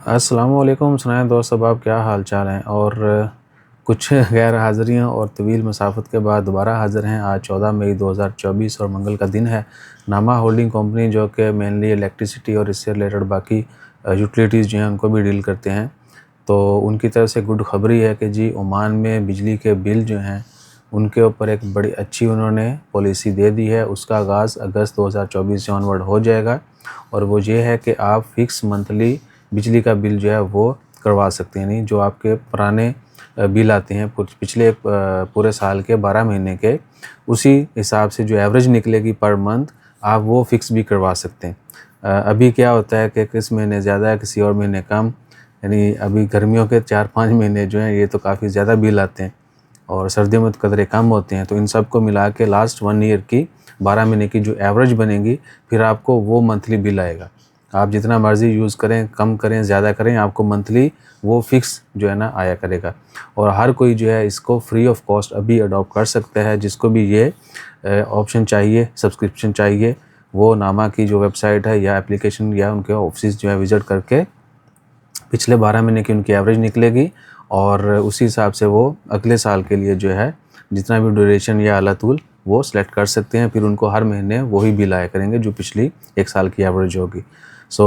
अस्सलामुअलैकुम। सुनाएं दोस्त, अब आप क्या हाल चाल हैं। और कुछ गैर हाज़िरियों और तवील मसाफ़त के बाद दोबारा हाज़िर हैं। आज 14 मई 2024 और मंगल का दिन है। नामा होल्डिंग कंपनी जो कि मेनली इलेक्ट्रिसिटी और इससे रिलेटेड बाकी यूटिलिटीज़ जो हैं उनको भी डील करते हैं, तो उनकी तरफ से गुड खबरी है कि जी ओमान में बिजली के बिल जो हैं उनके ऊपर एक बड़ी अच्छी उन्होंने पॉलिसी दे दी है। उसका आगाज़ अगस्त 2024 से ऑनवर्ड हो जाएगा और वो ये है कि आप फ़िक्स मंथली बिजली का बिल जो है वो करवा सकते हैं। यानी जो आपके पुराने बिल आते हैं पिछले पूरे साल के 12 महीने के, उसी हिसाब से जो एवरेज निकलेगी पर मंथ, आप वो फ़िक्स भी करवा सकते हैं। अभी क्या होता है कि किस महीने ज़्यादा है, किसी और महीने कम। यानी अभी गर्मियों के 4-5 महीने जो हैं ये तो काफ़ी ज़्यादा बिल आते हैं और सर्दियों में तो कदरे कम होते हैं। तो इन सब को मिला के लास्ट 1 ईयर की 12 महीने की जो एवरेज बनेगी, फिर आपको वो मंथली बिल आएगा। आप जितना मर्ज़ी यूज़ करें, कम करें, ज़्यादा करें, आपको मंथली वो फ़िक्स जो है ना आया करेगा। और हर कोई जो है इसको फ्री ऑफ कॉस्ट अभी अडॉप्ट कर सकता है। जिसको भी ये ऑप्शन चाहिए, सब्सक्रिप्शन चाहिए, वो नामा की जो वेबसाइट है या एप्लीकेशन या उनके ऑफिस जो है विज़िट करके पिछले 12 महीने की उनकी एवरेज निकलेगी और उसी हिसाब से वो अगले साल के लिए जो है जितना भी ड्यूरेशन या अला तूल वो सिलेक्ट कर सकते हैं। फिर उनको हर महीने वही बिल आया करेंगे जो पिछली 1 साल की एवरेज होगी। सो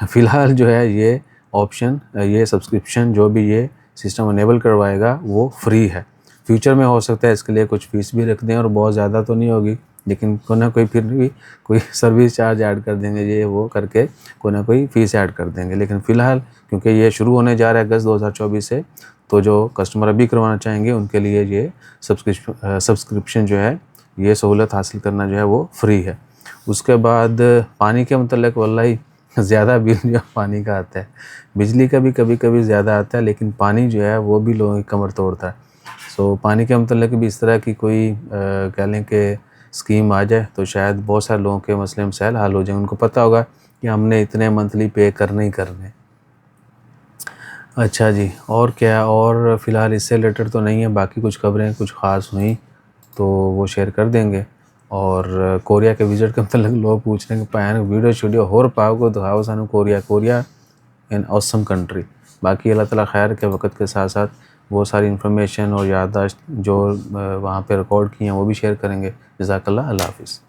फ़िलहाल जो है ये ऑप्शन, ये सब्सक्रिप्शन जो भी ये सिस्टम अनेबल करवाएगा वो फ्री है। फ्यूचर में हो सकता है इसके लिए कुछ फ़ीस भी रख दें और बहुत ज़्यादा तो नहीं होगी, लेकिन कोई ना कोई फिर भी कोई सर्विस चार्ज ऐड कर देंगे, ये वो करके कोई ना कोई फ़ीस ऐड कर देंगे। लेकिन फ़िलहाल क्योंकि ये शुरू होने जा रहा है अगस्त 2024 से, तो जो कस्टमर अभी करवाना चाहेंगे उनके लिए ये सब्सक्रिप्शन जो है, ये सहूलत हासिल करना जो है वो फ्री है। उसके बाद पानी के मतलब वल्लाही ज़्यादा बिल जो पानी का आता है। बिजली का भी कभी-कभी ज़्यादा आता है, लेकिन पानी जो है वो भी लोगों की कमर तोड़ता है। सो पानी के मतलब भी इस तरह की कोई कह लें कि स्कीम आ जाए तो शायद बहुत सारे लोगों के मसले मसाइल हल हो जाएँ। उनको पता होगा कि हमने इतने मंथली पे करने ही करने। अच्छा जी, और क्या? और फ़िलहाल इससे रिलेटेड तो नहीं है, बाकी कुछ खबरें कुछ ख़ास हुई तो वो शेयर कर देंगे। और कोरिया के विज़िट का मतलब लोग पूछ रहे हैं कि भैन वीडियो शीडियो होर पाओ को दिखाओ सानू कोरिया एन ऑसम कंट्री। बाकी अल्लाह ताला खैर के वक़्त के साथ साथ वो सारी इन्फॉर्मेशन और याददाश्त जो वहाँ पे रिकॉर्ड की हैं वो भी शेयर करेंगे। जज़ाकल्लाह, अल्लाह हाफ़िज़।